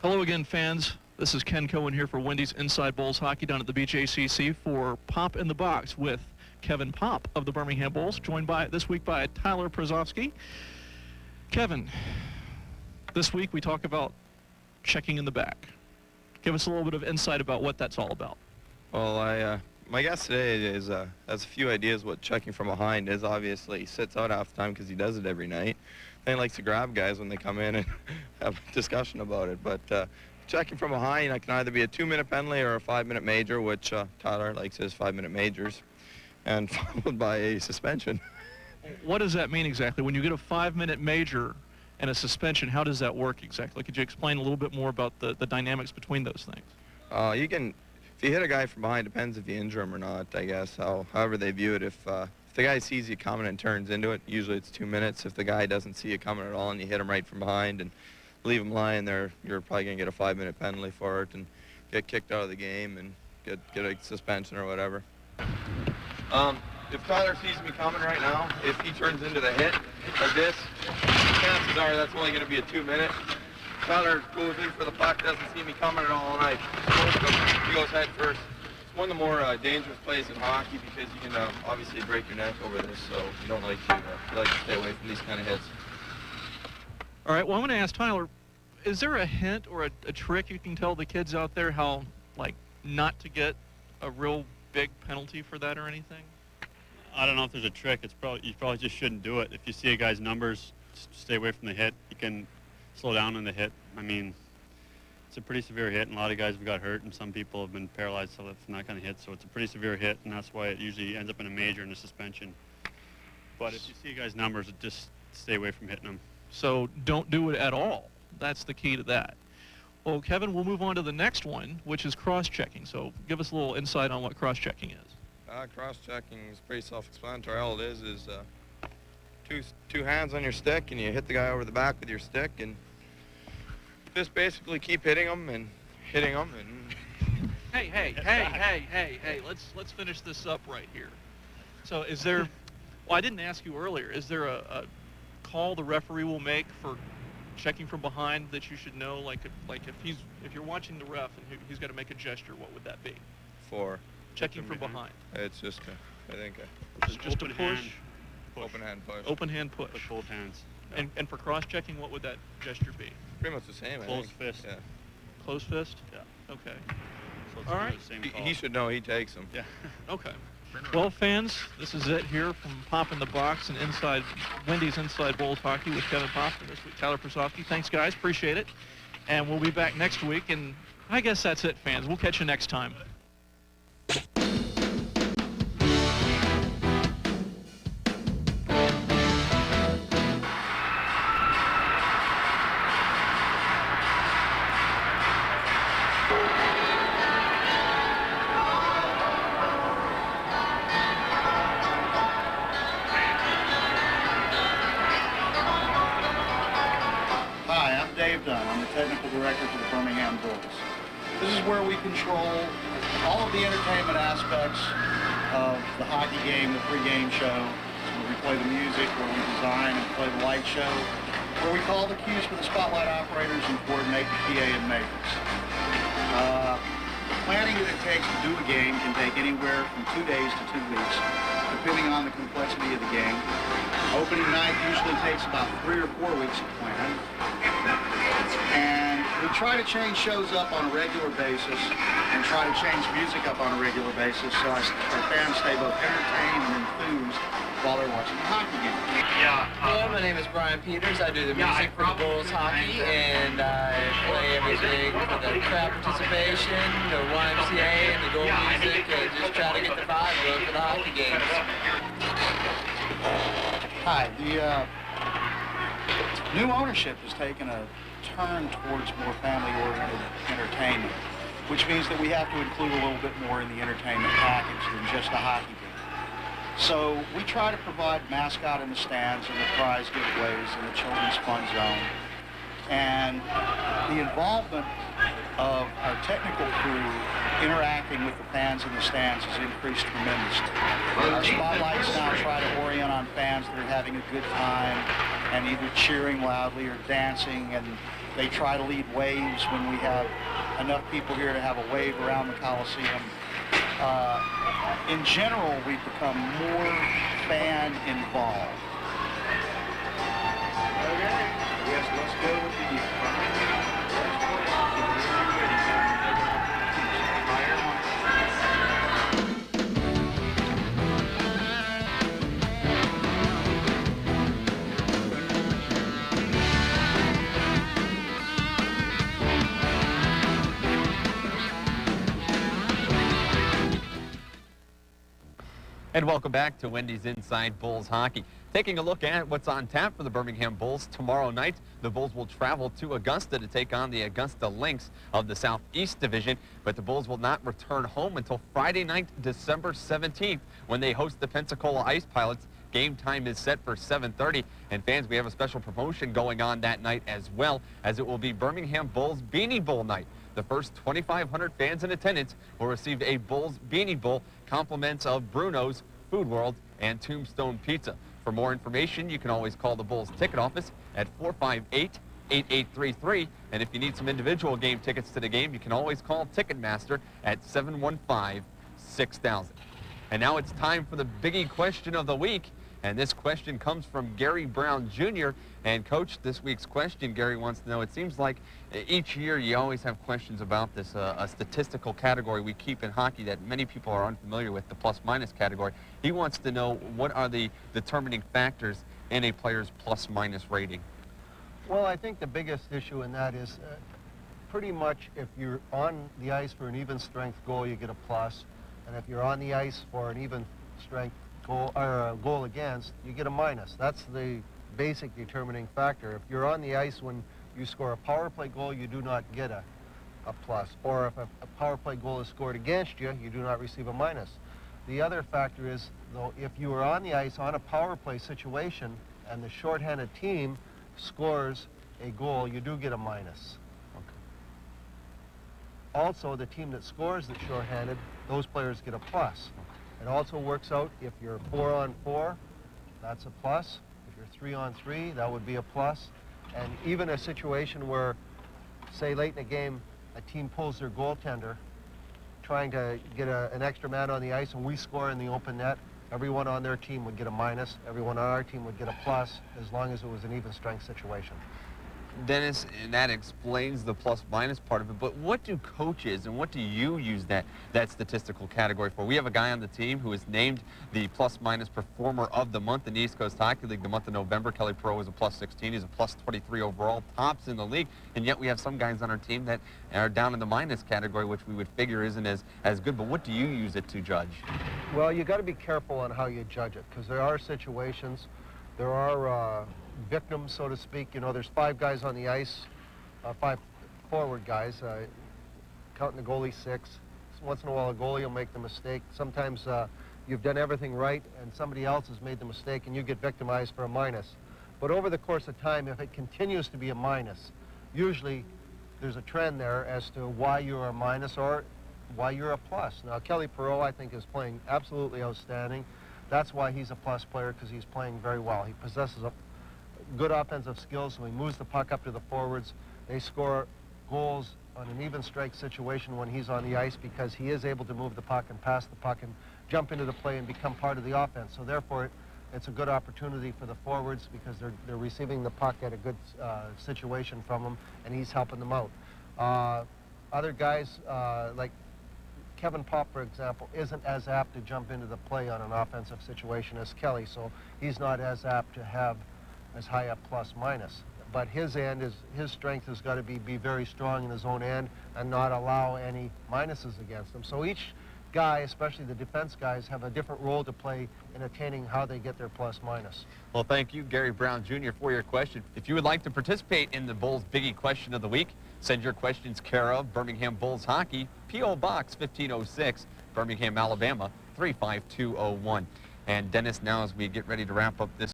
Hello again, fans. This is Ken Cohen here for Wendy's Inside Bulls Hockey down at the BJCC for Popp in the Box with Kevin Popp of the Birmingham Bulls, joined this week by Tyler Prosofsky. Kevin, this week we talk about checking in the back. Give us a little bit of insight about what that's all about. Well, my guest today has a few ideas what checking from behind is. Obviously, he sits out half the time because he does it every night. Then he likes to grab guys when they come in and have a discussion about it. But checking from behind, it can either be a 2-minute penalty or a 5-minute major, which Tyler likes his 5-minute majors, and followed by a suspension. What does that mean exactly? When you get a 5-minute major and a suspension, how does that work exactly? Could you explain a little bit more about the dynamics between those things? You can, if you hit a guy from behind, depends if you injure him or not, I guess, however they view it. If the guy sees you coming and turns into it, usually it's 2 minutes. If the guy doesn't see you coming at all and you hit him right from behind and leave him lying there, you're probably going to get a 5-minute penalty for it and get kicked out of the game and get a suspension or whatever. If Tyler sees me coming right now, if he turns into the hit like this, chances are that's only going to be a 2-minute. Tyler goes in for the puck, doesn't see me coming at all, and he goes head first. It's one of the more dangerous plays in hockey because you can obviously break your neck over this, so you don't like to stay away from these kind of hits. All right, well, I'm going to ask Tyler, is there a hint or a trick you can tell the kids out there how, like, not to get a real big penalty for that or anything? I don't know if there's a trick. You probably just shouldn't do it. If you see a guy's numbers, stay away from the hit. You can slow down on the hit. I mean, it's a pretty severe hit, and a lot of guys have got hurt, and some people have been paralyzed from that kind of hit. So it's a pretty severe hit, and that's why it usually ends up in a major and a suspension. But if you see a guy's numbers, just stay away from hitting them. So don't do it at all. That's the key to that. Well, Kevin, we'll move on to the next one, which is cross-checking. So give us a little insight on what cross-checking is. Cross-checking is pretty self-explanatory. All it is two hands on your stick, and you hit the guy over the back with your stick, and just basically keep hitting them and hitting them. And Hey! Let's finish this up right here. So, is there? Well, I didn't ask you earlier. Is there a call the referee will make for checking from behind that you should know? Like if you're watching the ref and he's got to make a gesture, what would that be? For checking from behind. It's just, I think, just a push. Open hand push. Open hand push. With both hands. Yeah. And for cross-checking, what would that gesture be? Pretty much the same. Closed fist. Yeah. Closed fist? Yeah. Okay. So it's all right. The same call. He should know. He takes them. Yeah. Okay. Well, fans, this is it here from Popp in the Box and Wendy's Inside Bulls Hockey with Kevin Popp and this week Tyler Prosofsky. Thanks, guys. Appreciate it. And we'll be back next week. And I guess that's it, fans. We'll catch you next time. I'm the technical director for the Birmingham Bulls. This is where we control all of the entertainment aspects of the hockey game, the pregame show. It's where we play the music, where we design and play the light show, where we call the cues for the spotlight operators and coordinate the PA and makers. The planning that it takes to do a game can take anywhere from 2 days to 2 weeks, depending on the complexity of the game. Opening night usually takes about 3 or 4 weeks to plan. And we try to change shows up on a regular basis and try to change music up on a regular basis so our fans stay both entertained and enthused while they're watching the hockey game. Hello, my name is Brian Peters. I do the music for the Bulls hockey, and I play everything for the crowd participation, the YMCA, and the goal music, and just try to get the vibe going for the hockey games. Hi, the new ownership has taken a turn towards more family-oriented entertainment, which means that we have to include a little bit more in the entertainment package than just a hockey game. So we try to provide mascot in the stands and the prize giveaways and the children's fun zone. And the involvement of our technical crew interacting with the fans in the stands has increased tremendously. Our spotlights now try to orient on fans that are having a good time and either cheering loudly or dancing, and They try to lead waves when we have enough people here to have a wave around the Coliseum. In general, we've become more fan involved. Okay. Yes, let's go with the And welcome back to Wendy's Inside Bulls Hockey. Taking a look at what's on tap for the Birmingham Bulls tomorrow night. The Bulls will travel to Augusta to take on the Augusta Lynx of the Southeast Division, but the Bulls will not return home until Friday night, December 17th, when they host the Pensacola Ice Pilots. Game time is set for 7:30, and fans, we have a special promotion going on that night as well, as it will be Birmingham Bulls Beanie Bowl night. The first 2,500 fans in attendance will receive a Bulls Beanie Bowl, compliments of Bruno's, Food World, and Tombstone Pizza. For more information, you can always call the Bulls ticket office at 458-8833. And if you need some individual game tickets to the game, you can always call Ticketmaster at 715-6000. And now it's time for the biggie question of the week. And this question comes from Gary Brown Jr. And Coach, this week's question, Gary wants to know, it seems like each year you always have questions about this, a statistical category we keep in hockey that many people are unfamiliar with, the plus-minus category. He wants to know, what are the determining factors in a player's plus-minus rating? Well, I think the biggest issue in that is pretty much if you're on the ice for an even strength goal, you get a plus. And if you're on the ice for an even strength goal, or a goal against, you get a minus. That's the basic determining factor. If you're on the ice when you score a power play goal, you do not get a plus. Or if a power play goal is scored against you, you do not receive a minus. The other factor is, though, if you are on the ice on a power play situation and the shorthanded team scores a goal, you do get a minus. Also, the team that scores that's shorthanded, those players get a plus. It also works out if you're 4-on-4, that's a plus. If you're 3-on-3, that would be a plus. And even a situation where, say late in a game, a team pulls their goaltender, trying to get an extra man on the ice, and we score in the open net, everyone on their team would get a minus, everyone on our team would get a plus, as long as it was an even strength situation. Dennis, and that explains the plus-minus part of it, but what do coaches and what do you use that statistical category for? We have a guy on the team who is named the plus-minus performer of the month in the East Coast Hockey League the month of November. Kelly Perot was a +16. He's a +23 overall, tops in the league, and yet we have some guys on our team that are down in the minus category, which we would figure isn't as good. But what do you use it to judge? Well, you got to be careful on how you judge it, because there are situations, there are victims, so to speak. You know, there's 5 guys on the ice, 5 forward guys, counting the goalie 6. Once in a while a goalie will make the mistake. Sometimes you've done everything right and somebody else has made the mistake and you get victimized for a minus. But over the course of time, if it continues to be a minus, usually there's a trend there as to why you're a minus or why you're a plus. Now, Kelly Perot, I think, is playing absolutely outstanding. That's why he's a plus player, because he's playing very well. He possesses a good offensive skills, so he moves the puck up to the forwards. They score goals on an even strike situation when he's on the ice, because he is able to move the puck and pass the puck and jump into the play and become part of the offense. So therefore, it's a good opportunity for the forwards, because they're receiving the puck at a good situation from him, and he's helping them out. Other guys, like Kevin Popp, for example, isn't as apt to jump into the play on an offensive situation as Kelly, so he's not as apt to have as high a plus-minus. But his strength has got to be very strong in his own end and not allow any minuses against him. So each guy, especially the defense guys, have a different role to play in attaining how they get their plus-minus. Well, thank you, Gary Brown Jr., for your question. If you would like to participate in the Bulls Biggie Question of the Week, send your questions care of Birmingham Bulls Hockey, P.O. Box 1506, Birmingham, Alabama 35201. And Dennis, now as we get ready to wrap up this